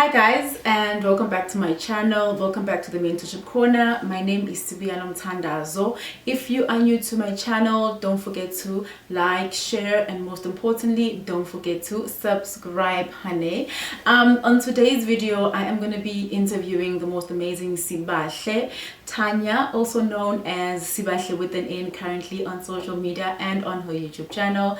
Hi guys, and welcome back to my channel. Welcome back to the Mentorship Corner. My name is Sibahle. If you are new to my channel, don't forget to like, share, and most importantly, don't forget to subscribe, honey. On today's video, I am going to be interviewing the most amazing Sibahle, Tanya, also known as Sibahle with an N, currently on social media and on her YouTube channel.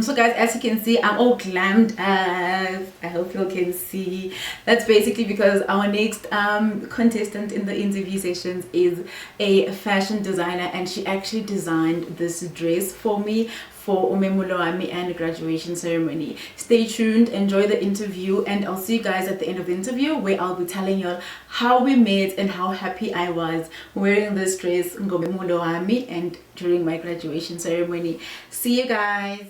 So guys, as you can see, I'm all glammed as I hope you can see. That's basically because our next contestant in the interview sessions is a fashion designer, and she actually designed this dress for me for Umemulo Wami and graduation ceremony. Stay tuned, enjoy the interview, and I'll see you guys at the end of the interview where I'll be telling you how we met and how happy I was wearing this dress Umemulo Wami and during my graduation ceremony. See you guys.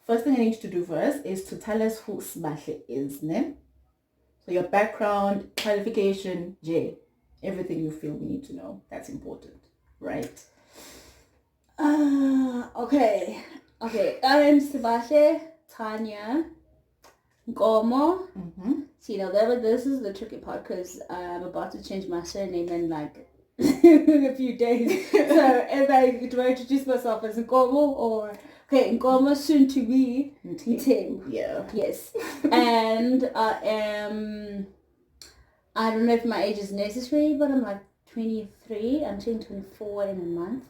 First thing I need you to do first is to tell us who Sibahle is, ne? So your background, qualification, everything you feel we need to know. That's important, right? Okay. I'm Sibahle, Tanya, Nkomo. See, now this is the tricky part because I'm about to change my surname in like a few days. So do I introduce myself as Nkomo or... Okay, Nkomo, soon to be Tim. Yeah. Yes. And I don't know if my age is necessary, but I'm like 23. I'm turning 24 in a month.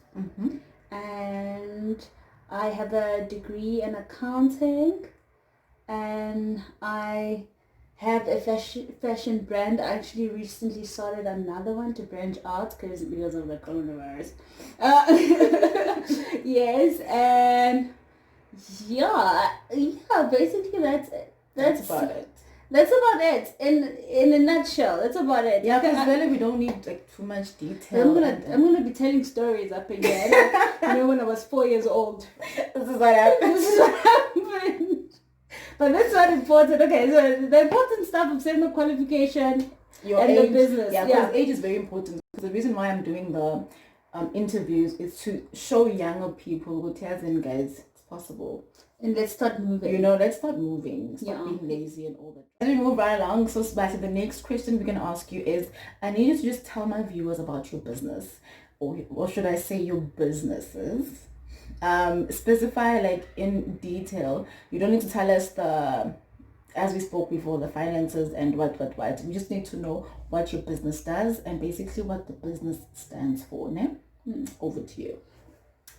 And I have a degree in accounting. And I have a fashion brand. I actually recently started another one to branch out because of the coronavirus. Yes, and basically that's it. That's about it. That's about it. In a nutshell, that's about it. Yeah, because really we don't need like too much detail. I'm gonna be telling stories up in here. When I was 4 years old. This is what happened. But that's not important. Okay, so the important stuff of saying the qualification and age, the business. Yeah, because age is very important. The reason why I'm doing the interviews is to show younger people who tells them, guys, it's possible. And let's start moving. Let's start moving. Stop being lazy and all that. As we move right along, so Sibahle, the next question we're going to ask you is, I need you to just tell my viewers about your business. Or should I say your businesses? Specify like in detail. You don't need to tell us as we spoke before, the finances and what. We just need to know what your business does and basically what the business stands for. Ne? Over to you.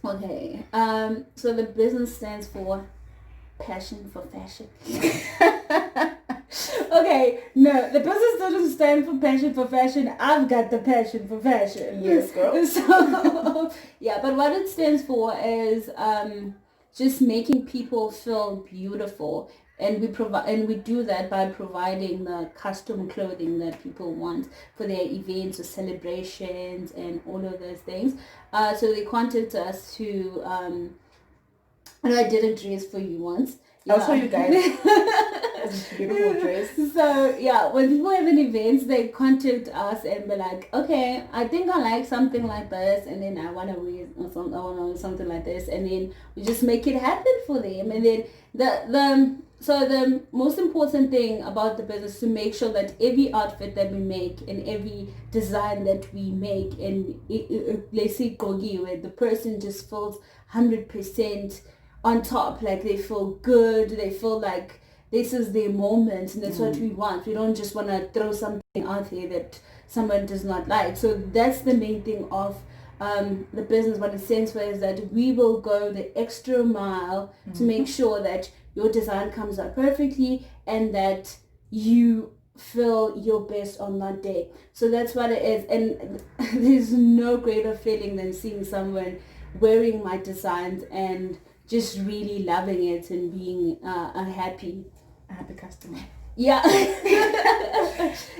Okay. So the business stands for passion for fashion. Okay, no, the business doesn't stand for passion for fashion. I've got the passion for fashion. Yes, girl. So, yeah, but what it stands for is just making people feel beautiful, and we do that by providing the custom clothing that people want for their events or celebrations and all of those things. So they contacted us to. I did a dress for you once. I'll show you guys. It's a beautiful dress. So yeah, when people have an event, they contact us and be like, okay, I think I like something like this, and then I want to wear something like this, and then we just make it happen for them. And then the most important thing about the business is to make sure that every outfit that we make and every design that we make, and let's say gogi, where the person just feels 100% on top, like they feel good, they feel like this is their moment, and that's what we want. We don't just want to throw something out there that someone does not like. So that's the main thing of the business. What it stands for is that we will go the extra mile to make sure that your design comes out perfectly and that you feel your best on that day. So that's what it is. And there's no greater feeling than seeing someone wearing my designs and just really loving it and being a happy customer. Yeah.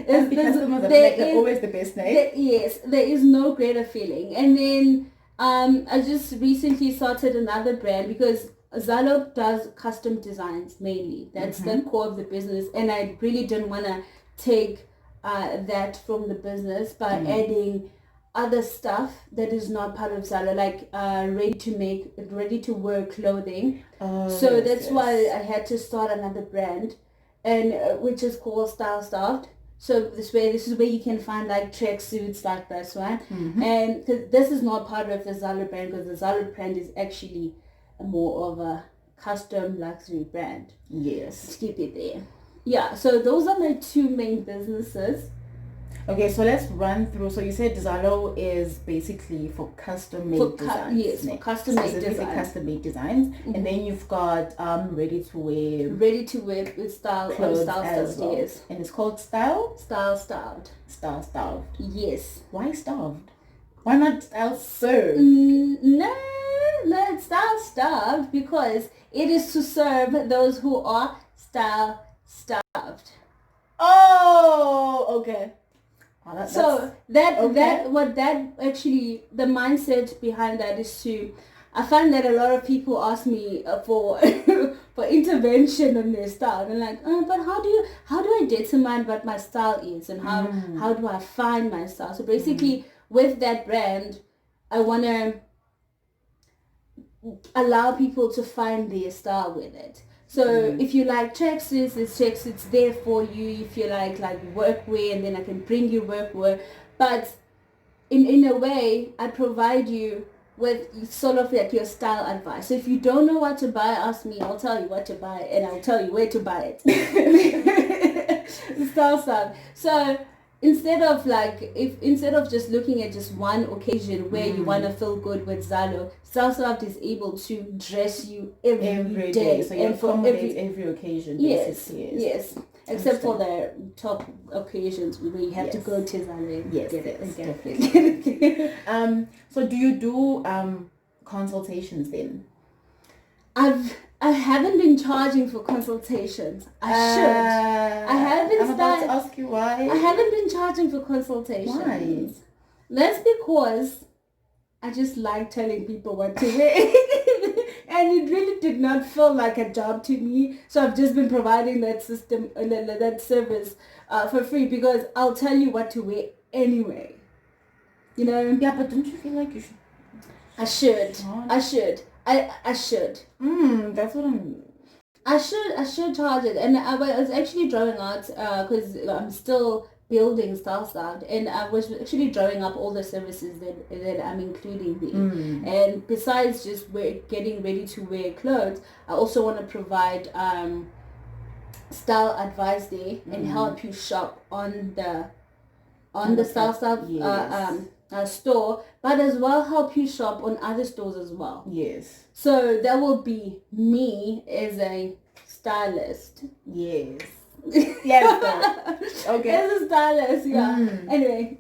Happy customers are always the best, eh? Yes, there is no greater feeling. And then I just recently started another brand because Zalo does custom designs mainly. That's the core of the business, and I really didn't want to take that from the business by adding other stuff that is not part of Zalo, like ready to wear clothing. So that's why I had to start another brand, and which is called Style Starved. So this is where you can find like tracksuits like this one, and this is not part of the Zalo brand because the Zalo brand is actually more of a custom luxury brand. Yes. Let's keep it there. Yeah, so those are my two main businesses. Okay, so let's run through. So you said Zalo is basically for custom-made designs. Yes, for custom-made designs. Custom-made designs. And then you've got ready-to-wear. Ready-to-wear with style as well. Yes. And it's called Style Starved. Style Starved. Yes. Why starved? Why not Style Served? No, it's Style Starved because it is to serve those who are style starved. Oh, okay. So the mindset behind that is I find that a lot of people ask me for for intervention on their style. They're like, but how do I determine what my style is, and how do I find my style? So basically, with that brand, I want to allow people to find their style with it. So if you like tracksuits, it's there for you. If you like workwear, and then I can bring you workwear. But in a way, I provide you with sort of like your style advice. So if you don't know what to buy, ask me. I'll tell you what to buy, and I'll tell you where to buy it. Style stuff. So instead of just looking at just one occasion where you want to feel good with Zalo, Style is able to dress you every day. So you accommodate every occasion. Yes. Except for the top occasions where you have to go to Zalo. Yes, definitely. So do you do consultations then? I haven't been charging for consultations. I should. I'm about to ask you why. I haven't been charging for consultations. Why? That's because I just like telling people what to wear. And it really did not feel like a job to me. So I've just been providing that that service for free because I'll tell you what to wear anyway. You know? Yeah, but don't you feel like you should? I should. I should. That's what I'm... I should charge it. And I was actually drawing out, because I'm still building Style Starved, and I was actually drawing up all the services that I'm including there. And besides just getting ready to wear clothes, I also want to provide style advice there and help you shop on the Style Starved store, but as well help you shop on other stores as well. Yes. So that will be me as a stylist. Yes. Yes. Okay. As a stylist, yeah. Anyway.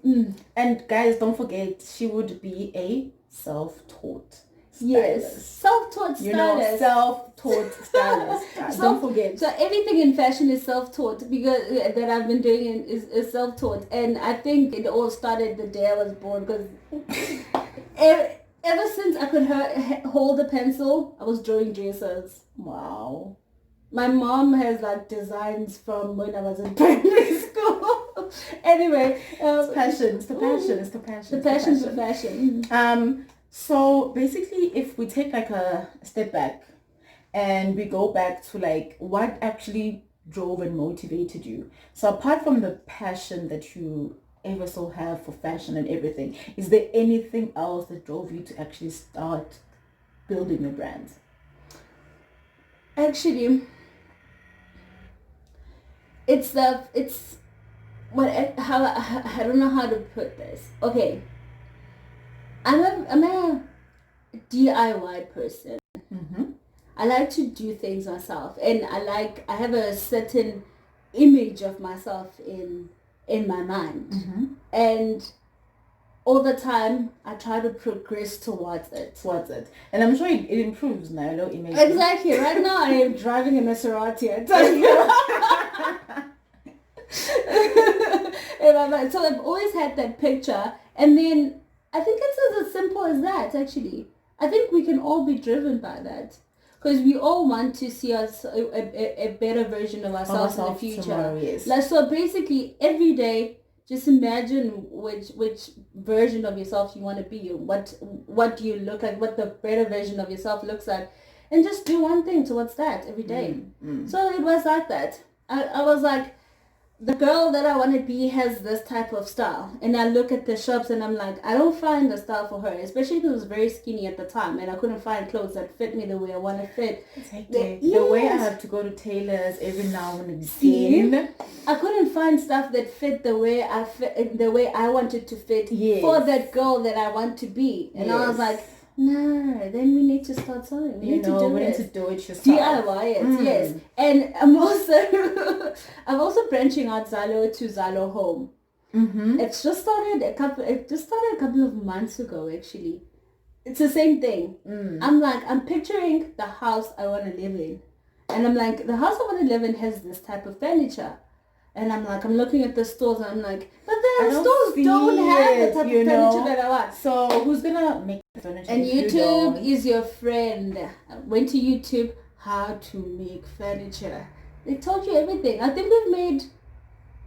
And guys, don't forget, she would be a self-taught stylist. Yes, self-taught stylist. You know, self-taught stylist. Don't forget. So everything in fashion is self-taught because that I've been doing is self-taught, and I think it all started the day I was born because ever since I could hold a pencil, I was drawing dresses. Wow. My mom has like designs from when I was in primary school. Anyway, it's passion. It's the passion. It's the passion. The passion for fashion. So basically, if we take like a step back and we go back to like what actually drove and motivated you. So apart from the passion that you ever so have for fashion and everything, is there anything else that drove you to actually start building your brand? Actually, it's what I don't know how to put this. Okay, I'm a DIY person. Mm-hmm. I like to do things myself, and I have a certain image of myself in my mind, Mm-hmm. and all the time I try to progress towards it. And I'm sure it improves now, no image. Exactly. Right now I am driving a Maserati, I tell you. So I've always had that picture, and then I think it's as simple as that. Actually, I think we can all be driven by that, because we all want to see us a better version of ourselves in the future. Tomorrow, yes. Like, so basically every day, just imagine which version of yourself you want to be. What do you look like? What the better version of yourself looks like, and just do one thing towards that every day. So it was like that. I was like, the girl that I want to be has this type of style, and I look at the shops and I'm like, I don't find the style for her, especially because I was very skinny at the time and I couldn't find clothes that fit me the way I want to fit. The way I have to go to tailors every now and again. I couldn't find stuff that fit the way I wanted to fit for that girl that I want to be, and I was like, no, then we need to start sewing. We need to do it yourself. DIY it, yes. And I'm also branching out Zalo to Zalo Home. Mm-hmm. It just started a couple of months ago, actually. It's the same thing. I'm picturing the house I want to live in, and I'm like, the house I want to live in has this type of furniture. And I'm looking at the stores and I'm like, but the stores don't have the type of furniture that I want. So who's gonna make the furniture? And YouTube is your friend. I went to YouTube, how to make furniture. They told you everything. I think we've made,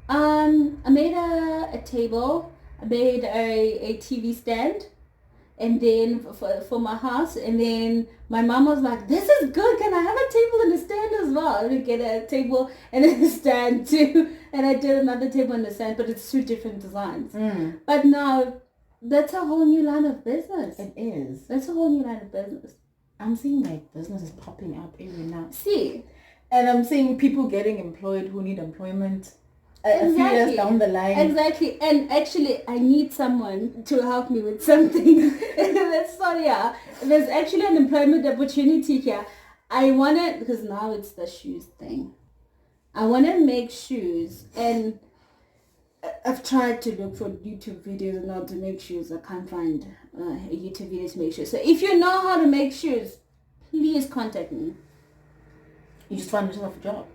I made a table. I made a TV stand. And then for my house, and then my mom was like, this is good, can I have a table and a stand as well? I would get a table and a stand too, and I did another table and a stand, but it's two different designs. But now, that's a whole new line of business. It is. That's a whole new line of business. I'm seeing like businesses popping up every now. See? And I'm seeing people getting employed who need employment. A few years down the line. Exactly. And actually, I need someone to help me with something. There's actually an employment opportunity here. I want to, because now it's the shoes thing. I want to make shoes, and I've tried to look for YouTube videos and how to make shoes. I can't find a YouTube video to make shoes. So if you know how to make shoes, please contact me. You just find yourself a job.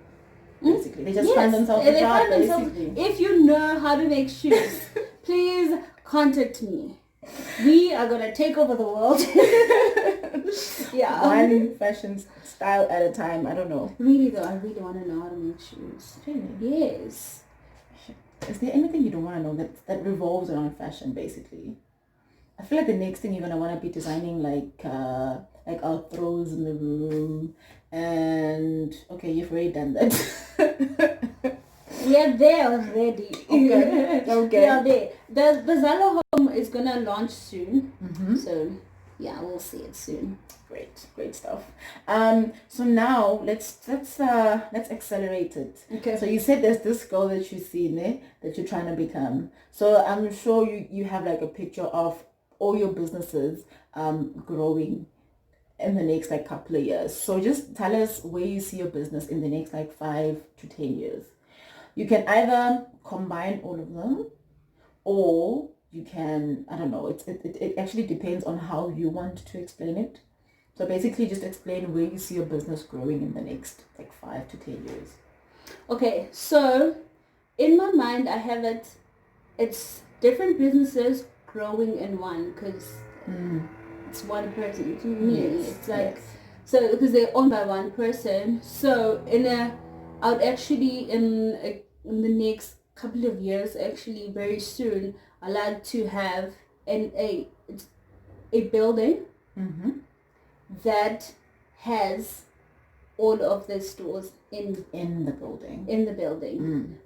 Basically, they just find themselves a job. Basically, if you know how to make shoes, please contact me. We are gonna take over the world. One fashion style at a time. I don't know. Really though, I really want to know how to make shoes. Really? Yes. Is there anything you don't want to know that revolves around fashion? Basically, I feel like the next thing you're gonna want to be designing like our throws in the room. And okay, you've already done that. We are there already. Okay. We are there. The Zalo Home is gonna launch soon. So yeah, we'll see it soon. Great stuff. So now let's accelerate it. Okay. So you said there's this girl that you see that you're trying to become. So I'm sure you have like a picture of all your businesses growing in the next like couple of years. So just tell us where you see your business in the next like 5 to 10 years. You can either combine all of them, or you can, I don't know, it actually depends on how you want to explain it. So basically just explain where you see your business growing in the next like 5 to 10 years. Okay, so in my mind I have it's different businesses growing in one, because it's one person. To me, it's like So because they're owned by one person, so I would actually in the next couple of years, actually very soon, I like to have a building that has all of the stores in the building.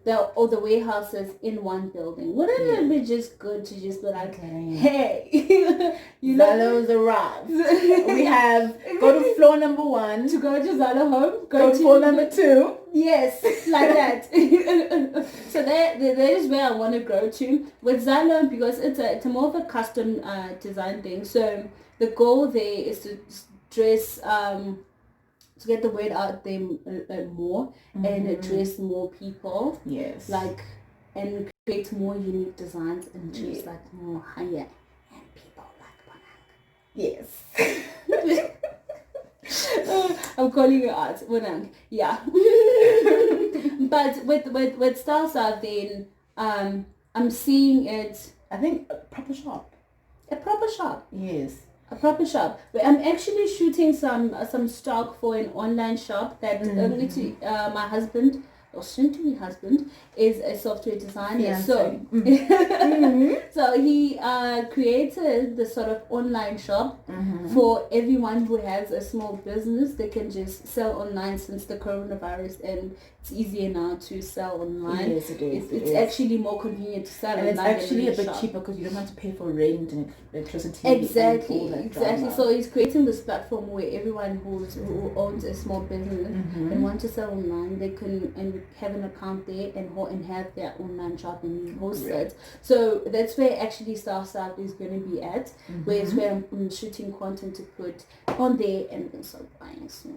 The warehouses in one building. Wouldn't it be just good to just be like, hey, Zalo's arrived. We have go to floor number 1 to go to Zalo home. Go to floor number 2. Yes, like that. So that is where I want to go to with Zalo, because it's a more of a custom design thing. So the goal there is to dress to get the word out there more and address more people. Yes. Like, and create more unique designs and just like more higher and people like Bonang. Yes. I'm calling you out, Bonang. Yeah. But with Style South, then I'm seeing it. I think a proper shop. A proper shop. Yes. A proper shop. But I'm actually shooting some stock for an online shop that my husband, or soon-to-be husband, is a software designer. Yeah, so so he created this sort of online shop for everyone who has a small business. They can just sell online since the coronavirus, and it's easier now to sell online. Yes, it is. It's actually more convenient to sell and online. And it's actually a bit shop. cheaper because you don't have to pay for rent and electricity. Exactly, and all that exactly. drama. So he's creating this platform where everyone who owns a small business and want to sell online, they can and have an account there and have their online shop and host it. So that's where actually Style South is going to be at, where it's where I'm shooting content to put on there and then start buying. So,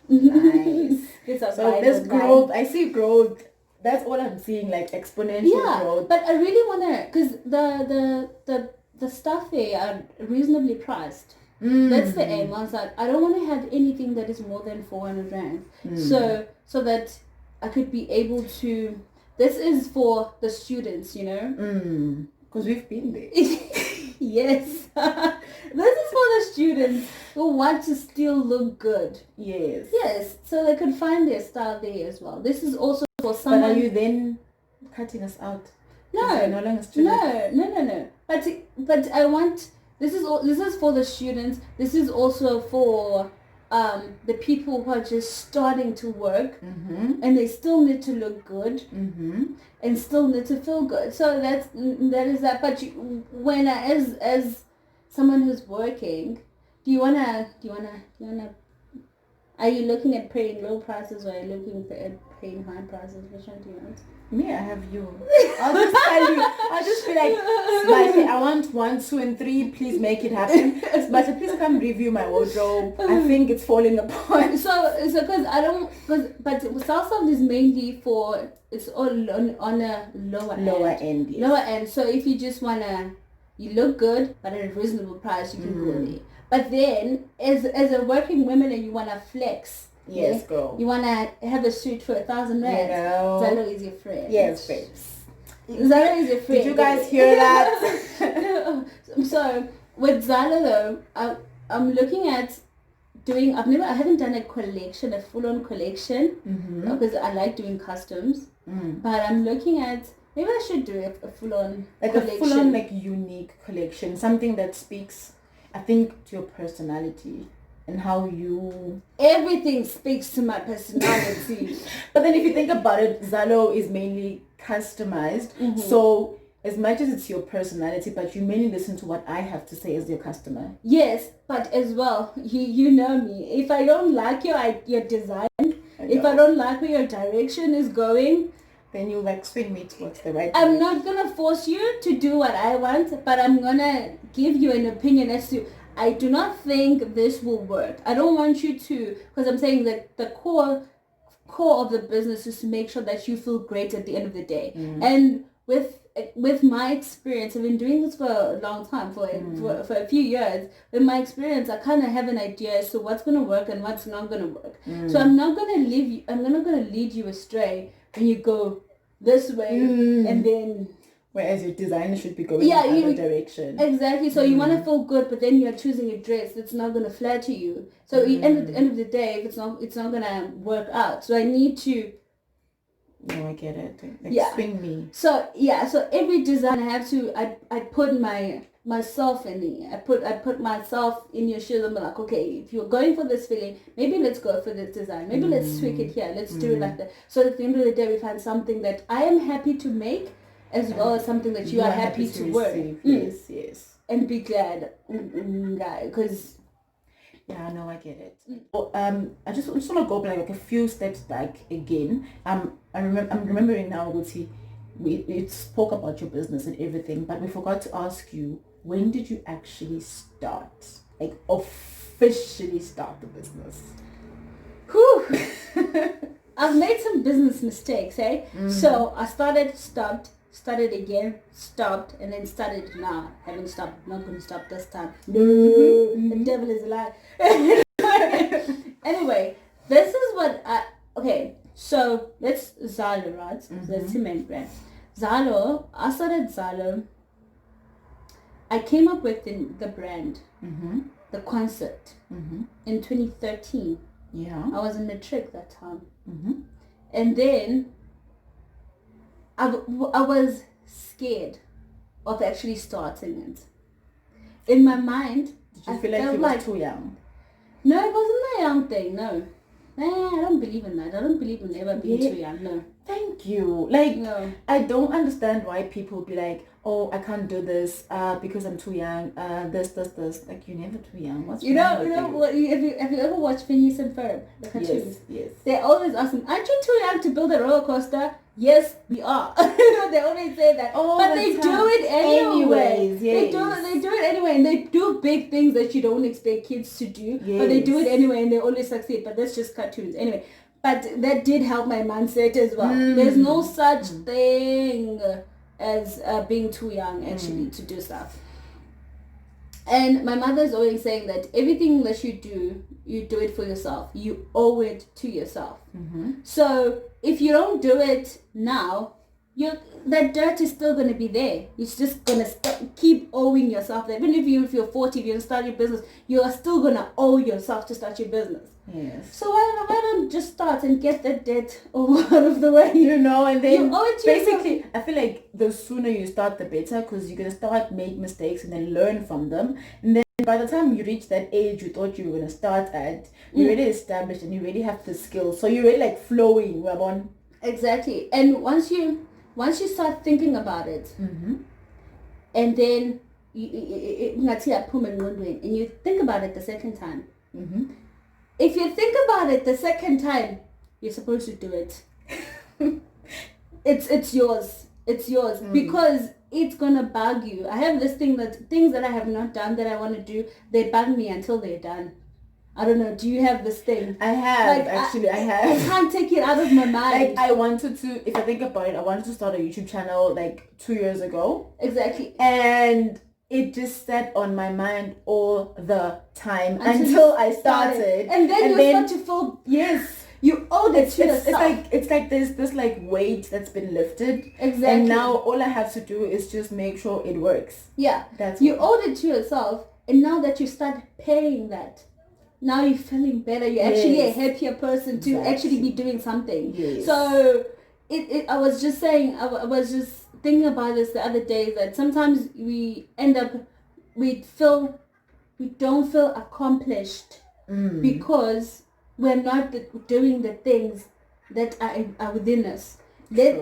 nice. So there's growth. I see growth. That's all I'm seeing, like exponential growth. But I really wanna, because the stuff there are reasonably priced. That's the aim. I was like, I don't want to have anything that is more than 400 rand. So that I could be able to. This is for the students, you know. Because we've been there. Yes. This is for the students who want to still look good. Yes. Yes. So they could find their style there as well. This is also for someone. But are you then cutting us out? No. No longer students. No. But I want. This is for the students. This is also for the people who are just starting to work and they still need to look good and still need to feel good. So that is that. But when as someone who's working, do you wanna? Are you looking at paying low prices or are you looking at paying high prices? Which one do you want? Me, I have you. I'll just tell you. I'll just be like, Sibahle, I want 1, 2, and 3. Please make it happen. But please come review my wardrobe. I think it's falling apart. So because I don't, but South is mainly for, it's all on a lower end. Yes. Lower end. So if you just wanna, you look good but at a reasonable price, you can go there. But then as a working woman and you wanna flex. Yes, girl. You wanna have a suit for 1,000 rand. Zalo is your friend. Yes, babes. Zalo is your friend. Did you guys hear that? So with Zalo though, I'm looking at doing. I haven't done a full-on collection, because I like doing customs. But I'm looking at, maybe I should do a full-on collection. A full-on unique collection, something that speaks, I think, to your personality. And how you... Everything speaks to my personality. But then if you think about it, Zalo is mainly customized. So as much as it's your personality, but you mainly listen to what I have to say as your customer. Yes, but as well, you know me. If I don't like your design, if I don't like where your direction is going, then you swing me towards the right I'm direction. not going to force you to do what I want, but I'm going to give you an opinion as to... I do not think this will work. I don't want you to, because I'm saying that the core of the business is to make sure that you feel great at the end of the day. And with my experience, I've been doing this for a long time, for a few years. With my experience, I kind of have an idea as to what's going to work and what's not going to work. So I'm not going to leave you. I'm not going to lead you astray when you go this way and then. Whereas your design should be going Yeah, in the other direction. Exactly. So you want to feel good, but then you're choosing a dress that's not going to flatter you. So at the end of the day, it's not going to work out. So I need to. No, I get it. Like swing me. So every design I have to. I put myself in it. I put myself in your shoes. I'm like, okay, if you're going for this feeling, maybe let's go for this design. Maybe let's tweak it here. Let's do it like that. So at the end of the day, we find something that I am happy to make, as well as something that you are happy to wear. Yes. And be glad, because. Yeah, no, I get it. I just want to go like a few steps back again. I'm remembering now, Guti, we spoke about your business and everything, but we forgot to ask you, when did you actually start? Like officially start the business? Whew. I've made some business mistakes, eh? So I started again, stopped, and then started now. Haven't stopped, not going to stop this time. The devil is a lie. Anyway, this is what okay, so that's Zalo, right? That's the main brand. Zalo, I started Zalo. I came up with the brand, the concept, in 2013. Yeah. I was in matric that time. And then I was scared of actually starting it. In my mind, did you feel like you were too young? No, it wasn't a young thing, no. I don't believe in that. I don't believe in ever being too young, no. Thank you. Like, no. I don't understand why people be like, oh, I can't do this because I'm too young. This. Like, you're never too young. What's you know what? Have you ever watched Phineas and Ferb, the cartoons? Yes. They always ask me, aren't you too young to build a roller coaster? Yes, we are. They always say that. But they do it anyway. Yes. They do it anyway, and they do big things that you don't expect kids to do. Yes. But they do it anyway, and they always succeed. But that's just cartoons. Anyway, but that did help my mindset as well. There's no such thing as being too young, actually, to do stuff. And my mother is always saying that everything that you do it for yourself. You owe it to yourself. So if you don't do it now, that dirt is still going to be there. It's just going to keep owing yourself that. Even if you're 40, if you start your business, you are still going to owe yourself to start your business. Yes. So why don't just start and get that debt out of the way? And then you owe it to basically, yourself. I feel like the sooner you start, the better, because you're going to start make mistakes and then learn from them. And then by the time you reach that age you thought you were going to start at, you're already established and you already have the skills. So you're really like flowing, Rabon. Exactly. And once you start thinking about it, and then and you think about it the second time. If you think about it the second time, you're supposed to do it. It's yours. It's yours because it's gonna bug you. I have this thing things that I have not done that I want to do, they bug me until they're done. I don't know. Do you have this thing? I have, I have. I can't take it out of my mind. Like, I wanted to, if I think about it, I wanted to start a YouTube channel like 2 years ago. Exactly. And it just sat on my mind all the time until I started. And then you start to feel, yes, you owe it to yourself. It's like there's this like weight that's been lifted. Exactly. And now all I have to do is just make sure it works. Yeah. You owed it to yourself, and now that you start paying that, now you're feeling better. You're actually a happier person to actually be doing something. Yes. So I was just saying, I was just thinking about this the other day, that sometimes we don't feel accomplished because we're not doing the things that are within us. I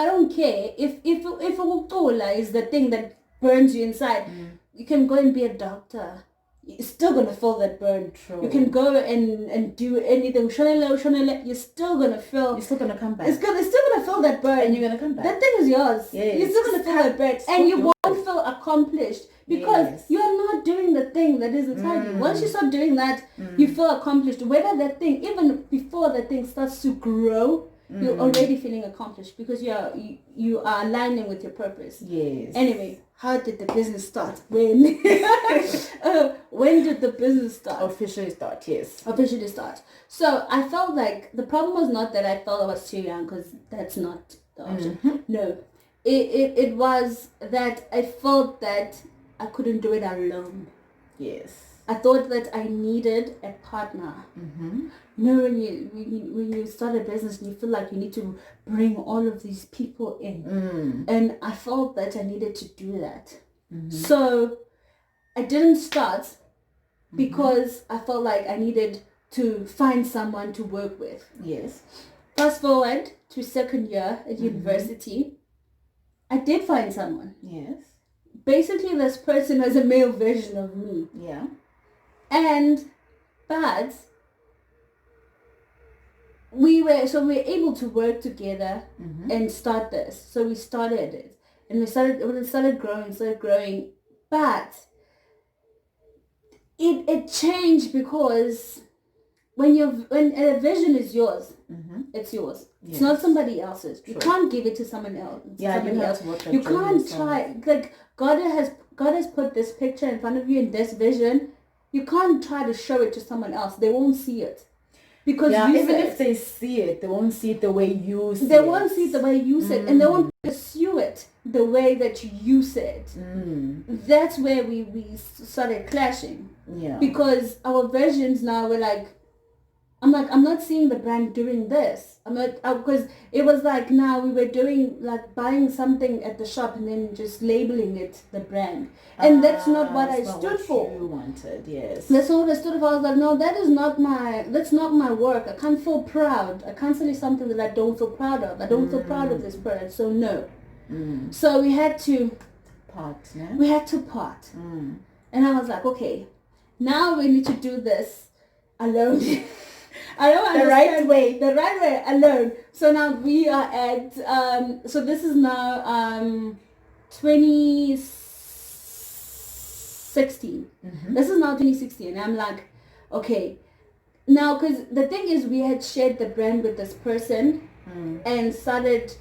don't care if Utola is the thing that burns you inside. You can go and be a doctor. You're still gonna feel that burn. True. You can go and do anything. You're still gonna feel. You're still gonna come back. It's still gonna feel that burn. And you're gonna come back. That thing is yours. Yes. You're still gonna feel that burn, and you won't feel accomplished because you are not doing the thing that is inside you. Once you start doing that, you feel accomplished. Whether that thing, even before that thing starts to grow, you're already feeling accomplished because you are aligning with your purpose. Yes. Anyway, how did the business start? When did the business start? Officially start, yes. Officially start. So I felt like the problem was not that I felt I was too young, because that's not the option. No. it was that I felt that I couldn't do it alone. Yes. I thought that I needed a partner. Mm-hmm. You know, when you start a business and you feel like you need to bring all of these people in, and I felt that I needed to do that. So I didn't start because I felt like I needed to find someone to work with. Yes. Fast forward to second year at university, I did find someone. Yes. Basically, this person was a male version of me. Yeah. But we were able to work together and start this. So we started it, and we started growing, but it changed because when a vision is yours, it's yours. Yes. It's not somebody else's. You can't give it to someone else. Yeah, somebody else. You can't try. Like God has put this picture in front of you in this vision. You can't try to show it to someone else. They won't see it. Because even if they see it, they won't see it the way you see it. They won't see it the way you see it, and they won't pursue it the way that you see it. That's where we started clashing. Yeah. Because our visions now were like, I'm not seeing the brand doing this. Because it was like now we were doing like buying something at the shop and then just labeling it the brand. And that's not what I stood for. You wanted, yes. That's not what I stood for. I was like, no, that's not my work. I can't feel proud. I can't say something that I don't feel proud of. I don't feel proud of this product, so no. So we had to part. No? We had to part. And I was like, okay, now we need to do this alone. I don't understand. The right way alone. So now we are at so this is now 2016. This is now 2016. I'm like, okay, now because the thing is we had shared the brand with this person and started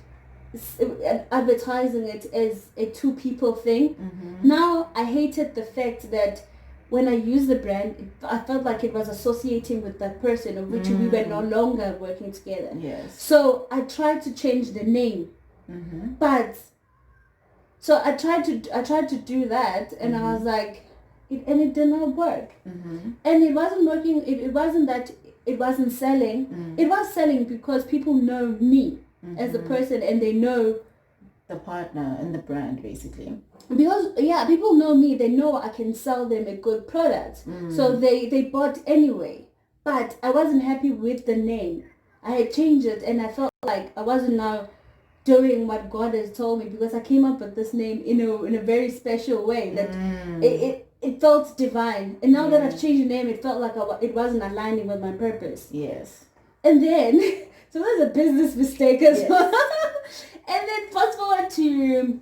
advertising it as a two people thing. Now I hated the fact that when I used the brand, I felt like it was associating with that person, of which we were no longer working together. Yes. So I tried to change the name, but so I tried to do that, and I was like, it did not work, and it wasn't working. It wasn't that it wasn't selling. It was selling because people know me as a person, and they know the partner and the brand basically. Because people know me, they know I can sell them a good product, so they bought anyway. But I wasn't happy with the name. I had changed it, and I felt like I wasn't now doing what God has told me, because I came up with this name in a very special way that it felt divine. And now that I've changed the name, it felt like it wasn't aligning with my purpose. Yes. And then so that's a business mistake as well. And then fast forward to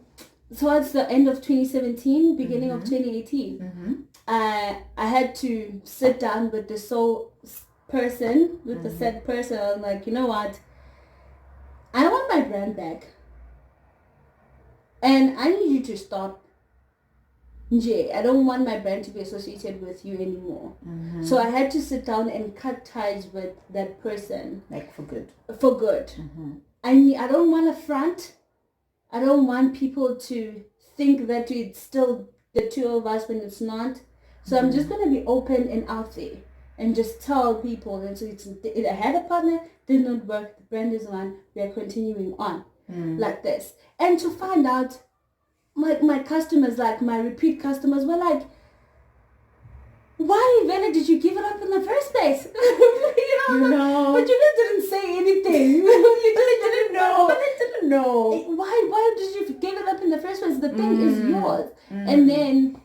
towards the end of 2017, beginning of 2018, I had to sit down with the soul person, with the said person. I was like, you know what? I want my brand back. And I need you to stop. I don't want my brand to be associated with you anymore. So I had to sit down and cut ties with that person. Like for good. For good. I don't want a front. I don't want people to think that it's still the two of us when it's not. So I'm just going to be open and out there and just tell people. And so I had a partner, did not work, the brand is on, we are continuing on like this. And to find out, my customers, like my repeat customers, were like, why, Vela, did you give it up in the first place? But you just didn't say anything. You just didn't know. But I didn't know. Why did you give it up in the first place? The thing is yours. And then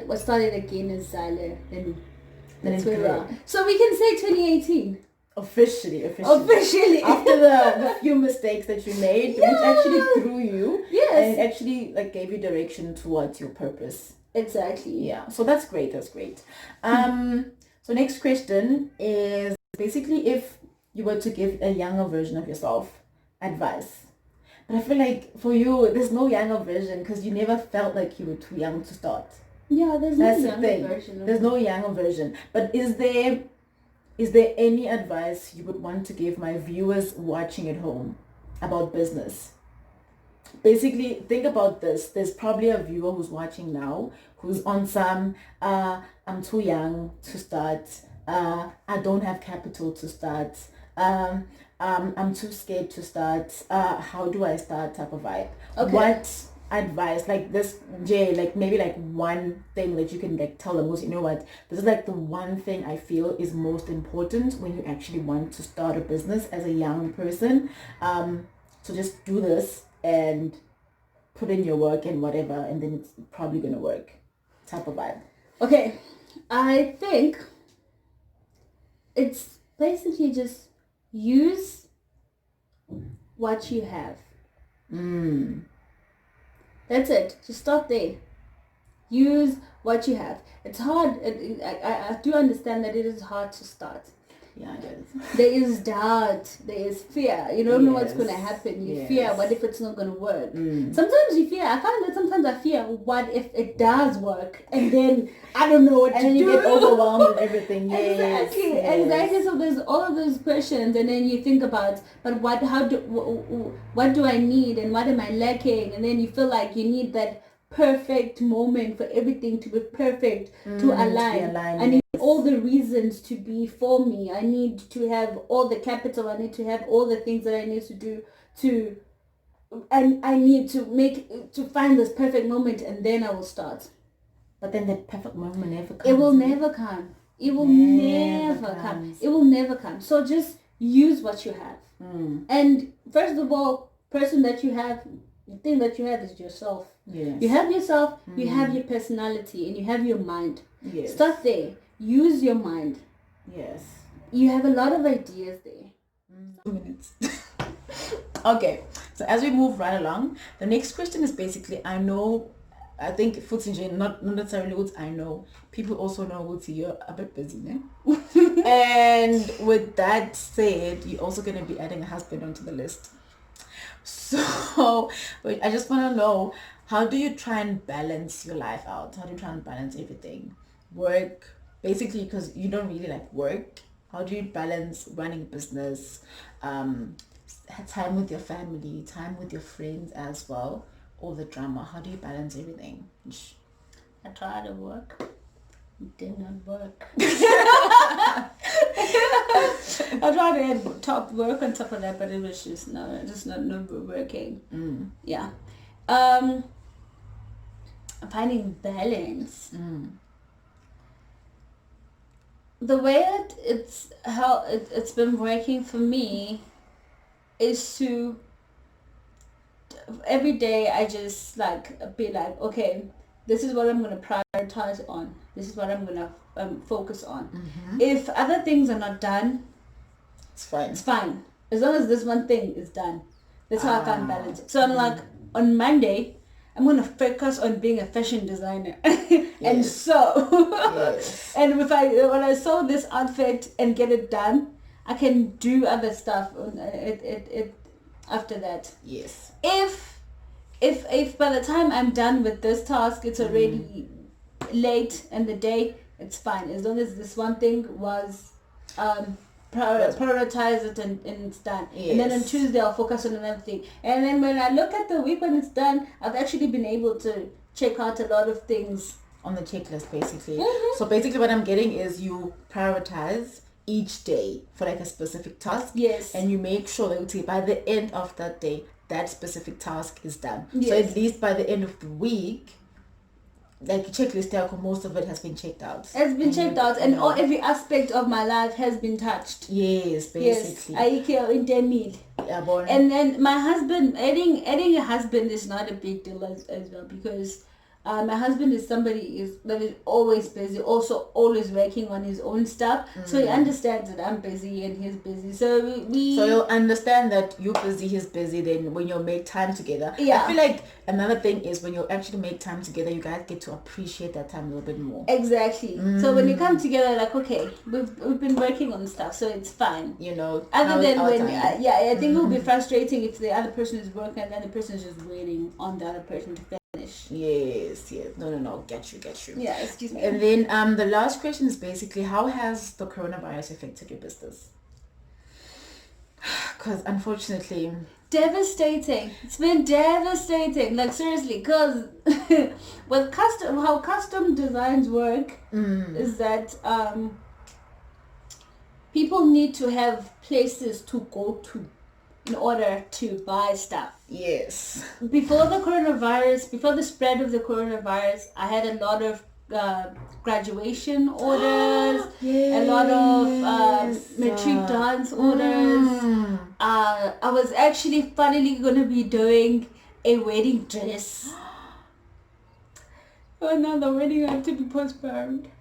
we started again in Sibahle, and that's where we are. So we can say 2018. Officially. After the few mistakes that you made, which actually grew you. Yes. And it actually gave you direction towards your purpose. Exactly. Yeah. So that's great. So next question is basically if you were to give a younger version of yourself advice. But I feel like for you, there's no younger version because you never felt like you were too young to start. Yeah, there's no younger version. There's no younger version. But is there any advice you would want to give my viewers watching at home about business? basically, think about this. There's probably a viewer who's watching now who's on some, I'm too young to start, I don't have capital to start, I'm too scared to start, how do I start type of vibe. Okay. What advice, like this, Jay, like maybe like one thing that you can like tell them was, you know what, this is like the one thing I feel is most important when you actually want to start a business as a young person. So just do this and put in your work and whatever, and then it's probably gonna work type of vibe. Okay, I think it's basically just use what you have. That's it. Just start there. Use what you have. It's hard. I do understand that it is hard to start. Yeah, it is. There is doubt. There is fear. You don't know what's going to happen. You fear, what if it's not going to work? Sometimes you fear. I find that sometimes I fear, what if it does work? And then I don't know what to do. And you get overwhelmed with everything. Exactly. So there's all of those questions, and then you think about, but what do I need, and what am I lacking? And then you feel like you need that perfect moment for everything to be perfect, to align. I need all the reasons to be for me. I need to have all the capital. I need to have all the things that I need to do and I need to find this perfect moment, and then I will start. But then that perfect moment never comes. It will never come. It will never come. It will never come. So just use what you have. And first of all, person that you have, the thing that you have is yourself. Yes. You have yourself, you have your personality, and you have your mind. Yes. Start there. Use your mind. Yes. You have a lot of ideas there. 2 minutes. Okay, so as we move right along, the next question is basically, I think Futsinje, not necessarily what I know, people also know what you're a bit busy, né? And with that said, you're also going to be adding a husband onto the list. So I just want to know, how do you try and balance your life out? How do you try and balance everything? Work, basically, because you don't really like work. How do you balance running a business, time with your family, time with your friends as well, all the drama? How do you balance everything? I tried to work. It did not work. I tried to add top work on top of that, but it was just not working. Yeah. Finding balance. The way it's been working for me is to every day I just be like, okay, this is what I'm going to prioritize on. This is what I'm going to focus on. If other things are not done, it's fine. It's fine. As long as this one thing is done. That's how I find balance. So I'm like, on Monday, I'm going to focus on being a fashion designer. And sew. And when I sew this outfit and get it done, I can do other stuff after that. Yes. If by the time I'm done with this task, it's already late in the day, it's fine. As long as this one thing was prioritize it and it's done. And then on Tuesday I'll focus on another thing. And then when I look at the week when it's done, I've actually been able to check out a lot of things on the checklist, basically. So basically what I'm getting is you prioritize each day for like a specific task. Yes. And you make sure that by the end of that day, that specific task is done. Yes. So at least by the end of the week, like checklist, most of it has been checked out. And every aspect of my life has been touched. Yes, basically. Yes. And then my husband, adding a husband is not a big deal as well, because my husband is somebody that is always busy, also always working on his own stuff. So he understands that I'm busy and he's busy. So you'll understand that you're busy, he's busy. Then when you make time together, I feel like another thing is when you actually make time together, you guys get to appreciate that time a little bit more. Exactly. So when you come together, like, okay, we've been working on stuff, so it's fine. Other than when I think it would be frustrating if the other person is working and then the person is just waiting on the other person to finish. Yes. No, get you. Yeah, excuse me. And then the last question is basically, how has the coronavirus affected your business? Because unfortunately, devastating. It's been devastating. Like seriously, because with how custom designs work is that people need to have places to go to in order to buy stuff. Yes. Before the spread of the coronavirus, I had a lot of graduation orders, a lot of matric dance orders. I was actually finally going to be doing a wedding dress. Oh no, the wedding had to be postponed.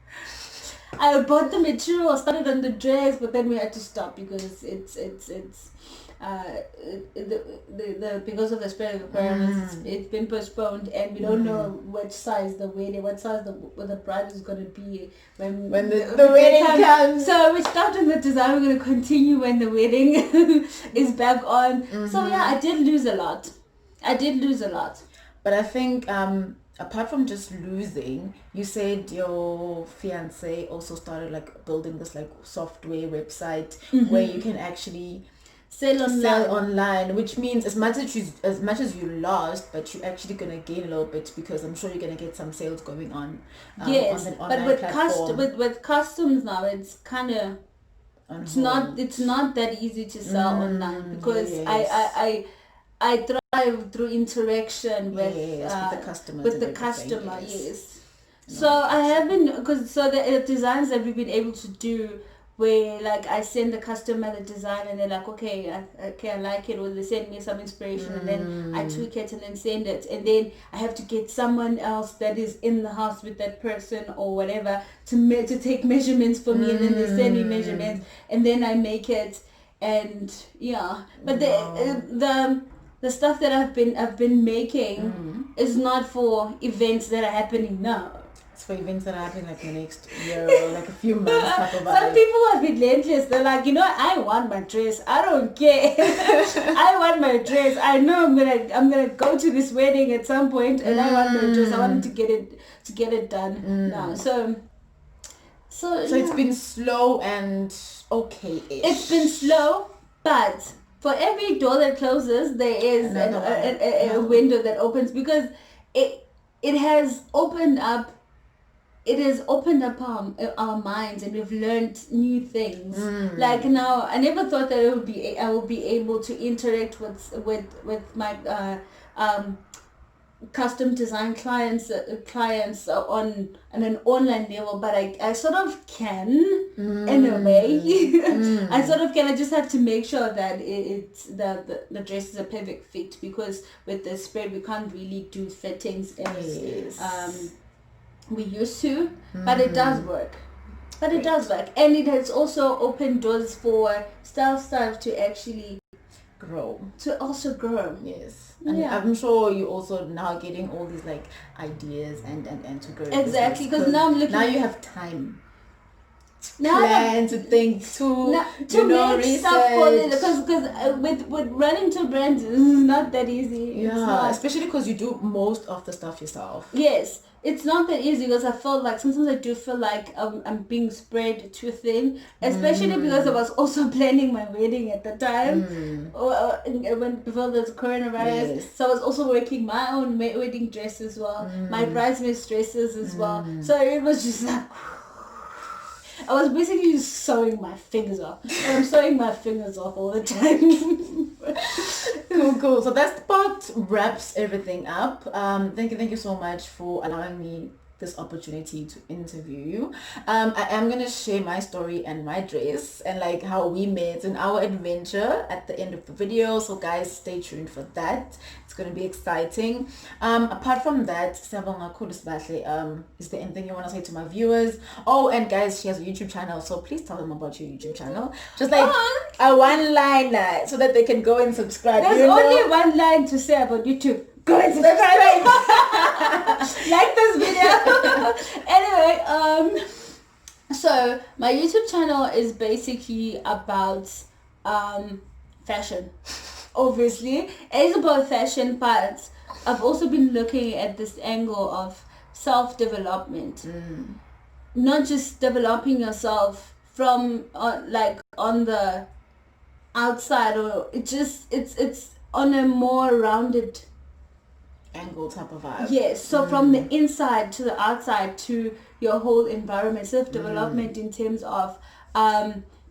I bought the material, started on the dress, but then we had to stop because because of the spread of the virus, it's been postponed, and we don't know what size the bride is going to be when the wedding comes. So we stopped in the design. We're going to continue when the wedding is back on. So yeah, I did lose a lot. But I think apart from just losing, you said your fiance also started like building this like software website where you can actually sell online, which means as much as you lost, but you're actually gonna gain a little bit because I'm sure you're gonna get some sales going on. Yes, on but with customs now, it's kind of it's not that easy to sell online because I thrive through interaction with the customers. With the customer, yes. So I have been the designs that we've been able to do, where like I send the customer the design and they're like, okay, I like it, or they send me some inspiration and then I tweak it and then send it, and then I have to get someone else that is in the house with that person or whatever to take measurements for me, and then they send me measurements and then I make it, and but the stuff that I've been making is not for events that are happening now. It's for events that are happening like the next year or like a few months type of vibe. Some people have been relentless. They're like, I want my dress. I don't care. I want my dress. I know I'm gonna go to this wedding at some point, and I want my dress. I want to get it done now. So it's been slow and okay-ish. It's been slow, but for every door that closes, there is a window that opens, because it has opened up. It has opened up our minds, and we've learned new things. Like now, I never thought that I will be able to interact with my custom design clients on an online level, but I sort of can in a way. I sort of can. I just have to make sure that the dress is a perfect fit, because with the spread we can't really do fittings as we used to, but it does work. And it has also opened doors for staff to actually grow. Yes. And I'm sure you also now getting all these like ideas and to grow. Exactly, because now I'm looking. Now you have time. Plan to think to make research. Stuff for it, because with running two brands is not that easy. Yeah, especially because you do most of the stuff yourself. Yes, it's not that easy, because I feel like sometimes I do feel like I'm being spread too thin, especially because I was also planning my wedding at the time, before the coronavirus. Yes. So I was also working my own wedding dress as well, my bridesmaids dresses as well. So it was just like, I was basically just sewing my fingers off. And I'm sewing my fingers off all the time. Cool. So that's part wraps everything up. Thank you so much for allowing me this opportunity to interview you. I am gonna share my story and my dress and like how we met and our adventure at the end of the video. So guys, stay tuned for that. It's gonna be exciting. Apart from that, Sibahle, is there anything you want to say to my viewers? Oh, and guys, she has a YouTube channel, so please tell them about your YouTube channel. Just like a one-liner so that they can go and subscribe. There's only one line to say about YouTube. Go and subscribe. Like this video. Anyway, so my YouTube channel is basically about fashion. Obviously, it's about fashion, but I've also been looking at this angle of self-development. Not just developing yourself from like on the outside, or it's on a more rounded angle type of vibe. Yes, so from the inside to the outside to your whole environment, self-development in terms of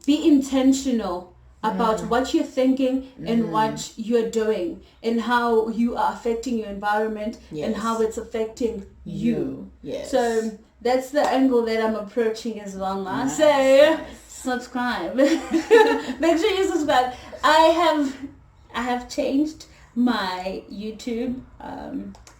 be intentional about what you're thinking and what you're doing and how you are affecting your environment and how it's affecting you. Yes. So that's the angle that I'm approaching as well now. So subscribe. Make sure you subscribe. I have changed my YouTube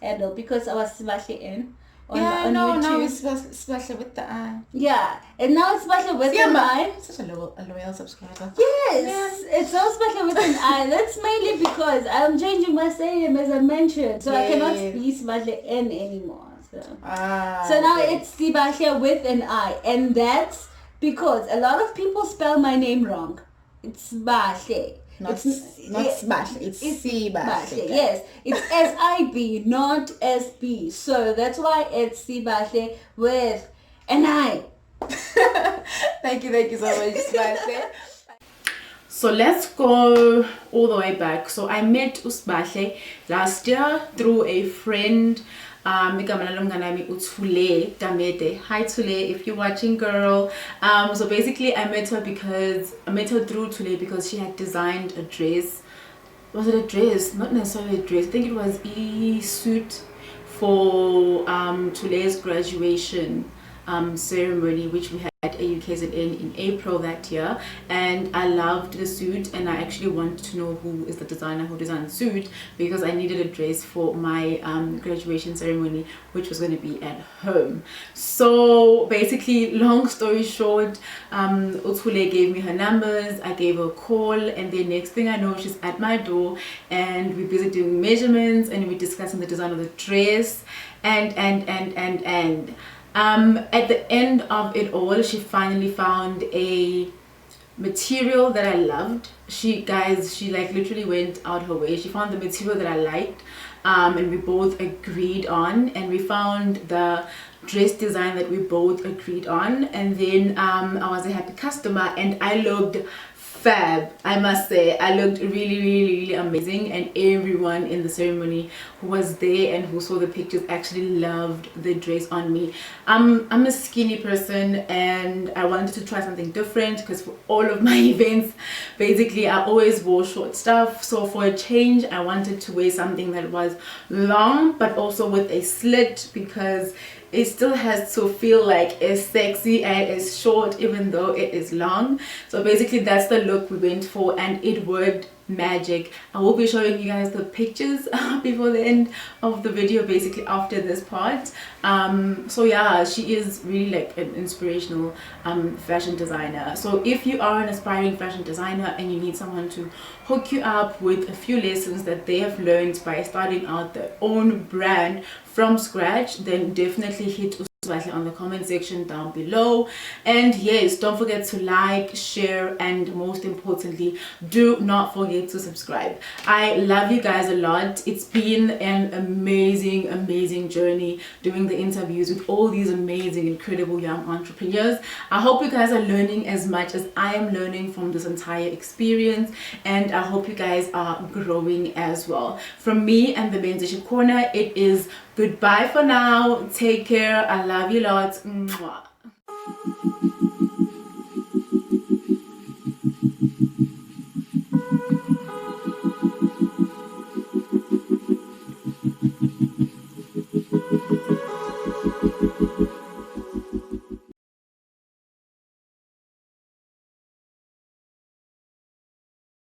handle because I was Sibahle in on YouTube. Now it's Sibahle with the I. Yeah, and now it's Sibahle with an I. Such a loyal subscriber. Yes, it's now Sibahle with an I. That's mainly because I'm changing my name as I mentioned, so I cannot be Sibahle N anymore. So now it's Sibahle with an I, and that's because a lot of people spell my name wrong. It's Sibahle. Not Sibahle, it's Sibahle. Yes, it's S-I-B, not S-B. So that's why it's Sibahle with an I. Thank you so much, Sibahle. So let's go all the way back. So I met Sibahle last year through a friend. Hi Tule, if you're watching, girl. So basically I met her through Tule because she had designed a dress. Was it a dress? Not necessarily a dress. I think it was a suit for Tule's graduation ceremony, which we had at AUKZN in April that year, and I loved the suit, and I actually wanted to know who is the designer who designed the suit because I needed a dress for my graduation ceremony, which was going to be at home. So basically, long story short, Uthule gave me her numbers, I gave her a call, and then next thing I know, she's at my door and we're busy doing measurements and we're discussing the design of the dress and at the end of it all, she finally found a material that I loved. She like literally went out her way. She found the material that I liked, and we both agreed on, and we found the dress design that we both agreed on, and then I was a happy customer and I looked fab. I must say, I looked really amazing, and everyone in the ceremony who was there and who saw the pictures actually loved the dress on me. I'm a skinny person and I wanted to try something different because for all of my events basically I always wore short stuff. So for a change I wanted to wear something that was long but also with a slit because it still has to feel like it's sexy and it's short even though it is long. So basically that's the look we went for and it worked magic. I will be showing you guys the pictures before the end of the video, basically after this part. So yeah, she is really like an inspirational fashion designer. So if you are an aspiring fashion designer and you need someone to hook you up with a few lessons that they have learned by starting out their own brand from scratch, then definitely hit Sibahle on the comment section down below. And yes, don't forget to like, share, and most importantly, do not forget to subscribe. I love you guys a lot. It's been an amazing journey doing the interviews with all these amazing, incredible young entrepreneurs. I hope you guys are learning as much as I am learning from this entire experience, and I hope you guys are growing as well. From me and the Mentorship Corner, it is goodbye for now. Take care. I love you lots. Mwah.